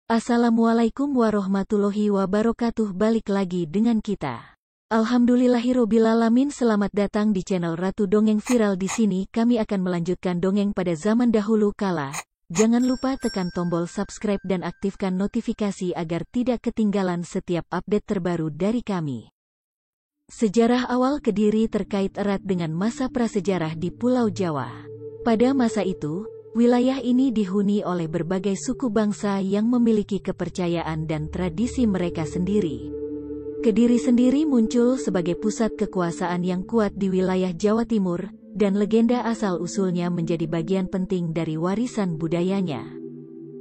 Assalamualaikum warahmatullahi wabarakatuh. Balik lagi dengan kita. Alhamdulillahirobbilalamin. Selamat datang di channel Ratu Dongeng Viral. Di sini kami akan melanjutkan dongeng pada zaman dahulu kala. Jangan lupa tekan tombol subscribe dan aktifkan notifikasi agar tidak ketinggalan setiap update terbaru dari kami. Sejarah awal Kediri terkait erat dengan masa prasejarah di Pulau Jawa. Pada masa itu, wilayah ini dihuni oleh berbagai suku bangsa yang memiliki kepercayaan dan tradisi mereka sendiri. Kediri sendiri muncul sebagai pusat kekuasaan yang kuat di wilayah Jawa Timur, dan legenda asal-usulnya menjadi bagian penting dari warisan budayanya.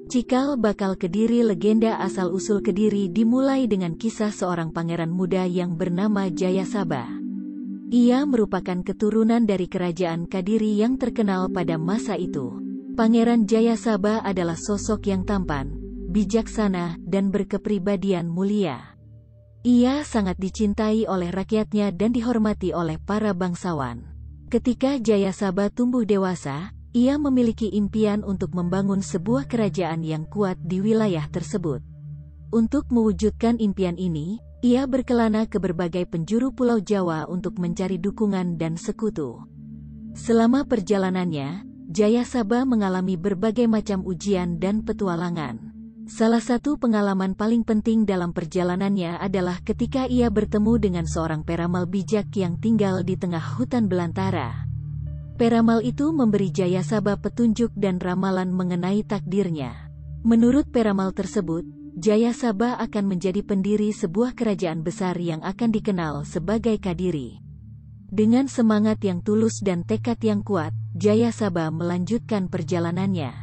Cikal bakal Kediri. Legenda asal-usul Kediri dimulai dengan kisah seorang pangeran muda yang bernama Jayasaba. Ia merupakan keturunan dari kerajaan Kadiri yang terkenal pada masa itu. Pangeran Jayasaba adalah sosok yang tampan, bijaksana, dan berkepribadian mulia. Ia sangat dicintai oleh rakyatnya dan dihormati oleh para bangsawan. Ketika Jayasaba tumbuh dewasa, ia memiliki impian untuk membangun sebuah kerajaan yang kuat di wilayah tersebut. Untuk mewujudkan impian ini, ia berkelana ke berbagai penjuru Pulau Jawa untuk mencari dukungan dan sekutu. Selama perjalanannya, Jayasaba mengalami berbagai macam ujian dan petualangan. Salah satu pengalaman paling penting dalam perjalanannya adalah ketika ia bertemu dengan seorang peramal bijak yang tinggal di tengah hutan belantara. Peramal itu memberi Jayasaba petunjuk dan ramalan mengenai takdirnya. Menurut peramal tersebut, Jayasaba akan menjadi pendiri sebuah kerajaan besar yang akan dikenal sebagai Kadiri. Dengan semangat yang tulus dan tekad yang kuat, Jayasaba melanjutkan perjalanannya.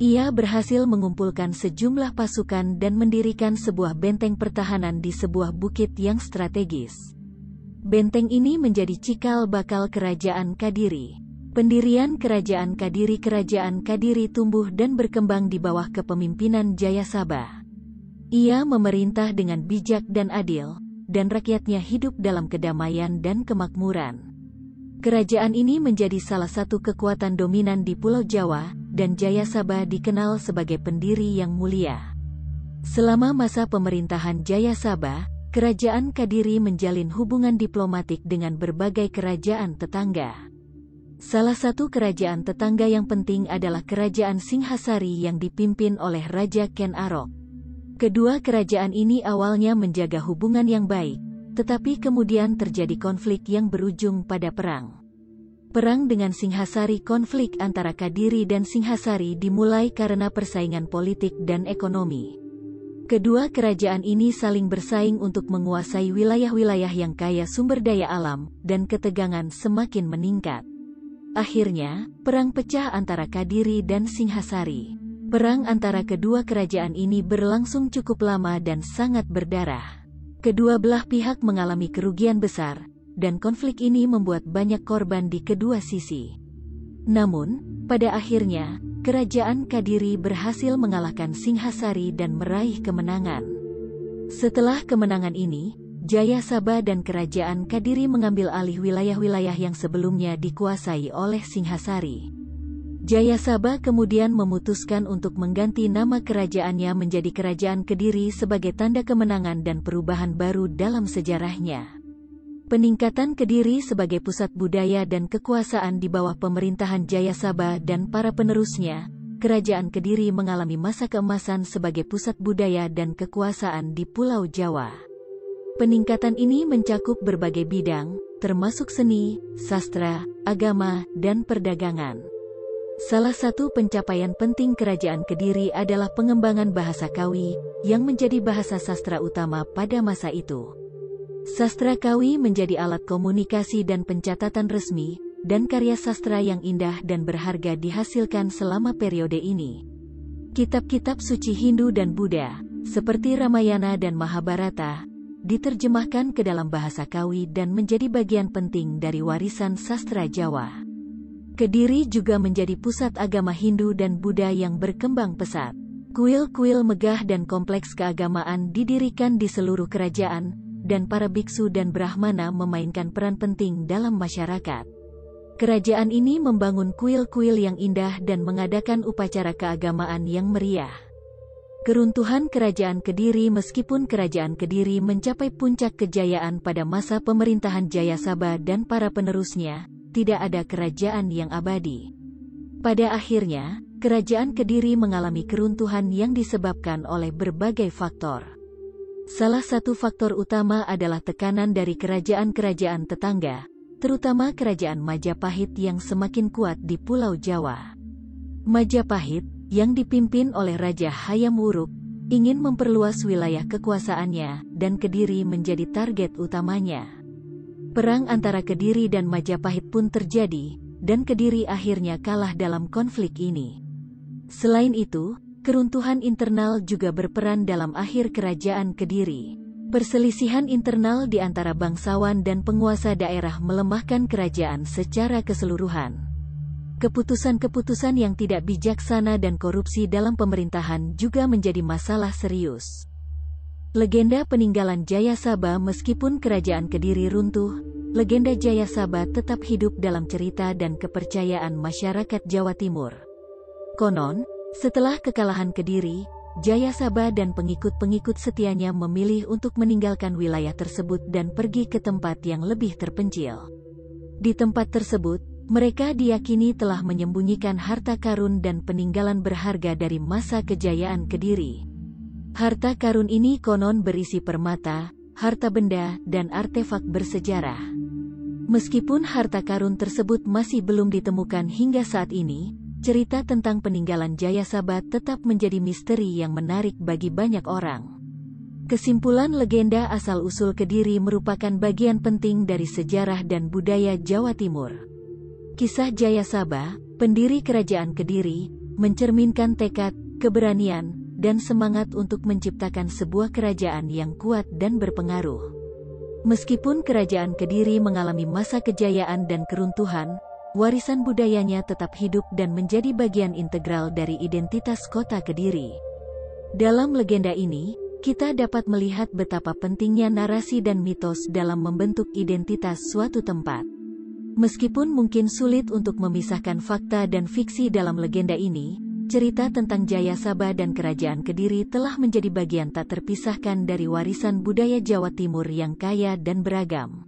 Ia berhasil mengumpulkan sejumlah pasukan dan mendirikan sebuah benteng pertahanan di sebuah bukit yang strategis. Benteng ini menjadi cikal bakal kerajaan Kadiri. Pendirian kerajaan Kadiri. Kerajaan Kadiri tumbuh dan berkembang di bawah kepemimpinan Jayasaba. Ia memerintah dengan bijak dan adil, dan rakyatnya hidup dalam kedamaian dan kemakmuran. Kerajaan ini menjadi salah satu kekuatan dominan di Pulau Jawa, dan Jayasaba dikenal sebagai pendiri yang mulia. Selama masa pemerintahan Jayasaba, kerajaan Kadiri menjalin hubungan diplomatik dengan berbagai kerajaan tetangga. Salah satu kerajaan tetangga yang penting adalah kerajaan Singhasari yang dipimpin oleh Raja Ken Arok. Kedua kerajaan ini awalnya menjaga hubungan yang baik, tetapi kemudian terjadi konflik yang berujung pada perang. Perang dengan Singhasari. Konflik antara Kadiri dan Singhasari dimulai karena persaingan politik dan ekonomi. Kedua kerajaan ini saling bersaing untuk menguasai wilayah-wilayah yang kaya sumber daya alam, dan ketegangan semakin meningkat. Akhirnya, perang pecah antara Kadiri dan Singhasari. Perang antara kedua kerajaan ini berlangsung cukup lama dan sangat berdarah. Kedua belah pihak mengalami kerugian besar, dan konflik ini membuat banyak korban di kedua sisi. Namun, pada akhirnya, kerajaan Kadiri berhasil mengalahkan Singhasari dan meraih kemenangan. Setelah kemenangan ini, Jayasaba dan kerajaan Kadiri mengambil alih wilayah-wilayah yang sebelumnya dikuasai oleh Singhasari. Jayasaba kemudian memutuskan untuk mengganti nama kerajaannya menjadi Kerajaan Kediri sebagai tanda kemenangan dan perubahan baru dalam sejarahnya. Peningkatan Kediri sebagai pusat budaya dan kekuasaan di bawah pemerintahan Jayasaba dan para penerusnya, Kerajaan Kediri mengalami masa keemasan sebagai pusat budaya dan kekuasaan di Pulau Jawa. Peningkatan ini mencakup berbagai bidang, termasuk seni, sastra, agama, dan perdagangan. Salah satu pencapaian penting Kerajaan Kediri adalah pengembangan bahasa Kawi, yang menjadi bahasa sastra utama pada masa itu. Sastra Kawi menjadi alat komunikasi dan pencatatan resmi, dan karya sastra yang indah dan berharga dihasilkan selama periode ini. Kitab-kitab suci Hindu dan Buddha, seperti Ramayana dan Mahabharata, diterjemahkan ke dalam bahasa Kawi dan menjadi bagian penting dari warisan sastra Jawa. Kediri juga menjadi pusat agama Hindu dan Buddha yang berkembang pesat. Kuil-kuil megah dan kompleks keagamaan didirikan di seluruh kerajaan, dan para biksu dan brahmana memainkan peran penting dalam masyarakat. Kerajaan ini membangun kuil-kuil yang indah dan mengadakan upacara keagamaan yang meriah. Keruntuhan Kerajaan Kediri. Meskipun Kerajaan Kediri mencapai puncak kejayaan pada masa pemerintahan Jayasabha dan para penerusnya, tidak ada kerajaan yang abadi. Pada akhirnya, Kerajaan Kediri mengalami keruntuhan yang disebabkan oleh berbagai faktor. Salah satu faktor utama adalah tekanan dari kerajaan-kerajaan tetangga, terutama Kerajaan Majapahit yang semakin kuat di Pulau Jawa. Majapahit, yang dipimpin oleh Raja Hayam Wuruk, ingin memperluas wilayah kekuasaannya, dan Kediri menjadi target utamanya. Perang antara Kediri dan Majapahit pun terjadi, dan Kediri akhirnya kalah dalam konflik ini. Selain itu, keruntuhan internal juga berperan dalam akhir Kerajaan Kediri. Perselisihan internal di antara bangsawan dan penguasa daerah melemahkan kerajaan secara keseluruhan. Keputusan-keputusan yang tidak bijaksana dan korupsi dalam pemerintahan juga menjadi masalah serius. Legenda peninggalan Jayasabha. Meskipun Kerajaan Kediri runtuh, legenda Jayasabha tetap hidup dalam cerita dan kepercayaan masyarakat Jawa Timur. Konon, setelah kekalahan Kediri, Jayasabha dan pengikut-pengikut setianya memilih untuk meninggalkan wilayah tersebut dan pergi ke tempat yang lebih terpencil. Di tempat tersebut, mereka diyakini telah menyembunyikan harta karun dan peninggalan berharga dari masa kejayaan Kediri. Harta karun ini konon berisi permata, harta benda, dan artefak bersejarah. Meskipun harta karun tersebut masih belum ditemukan hingga saat ini, cerita tentang peninggalan Jayasabha tetap menjadi misteri yang menarik bagi banyak orang. Kesimpulan, legenda asal-usul Kediri merupakan bagian penting dari sejarah dan budaya Jawa Timur. Kisah Jayasabha, pendiri Kerajaan Kediri, mencerminkan tekad, keberanian, dan semangat untuk menciptakan sebuah kerajaan yang kuat dan berpengaruh. Meskipun Kerajaan Kediri mengalami masa kejayaan dan keruntuhan, warisan budayanya tetap hidup dan menjadi bagian integral dari identitas kota Kediri. Dalam legenda ini, kita dapat melihat betapa pentingnya narasi dan mitos dalam membentuk identitas suatu tempat. Meskipun mungkin sulit untuk memisahkan fakta dan fiksi dalam legenda ini, cerita tentang Jayasabha dan Kerajaan Kediri telah menjadi bagian tak terpisahkan dari warisan budaya Jawa Timur yang kaya dan beragam.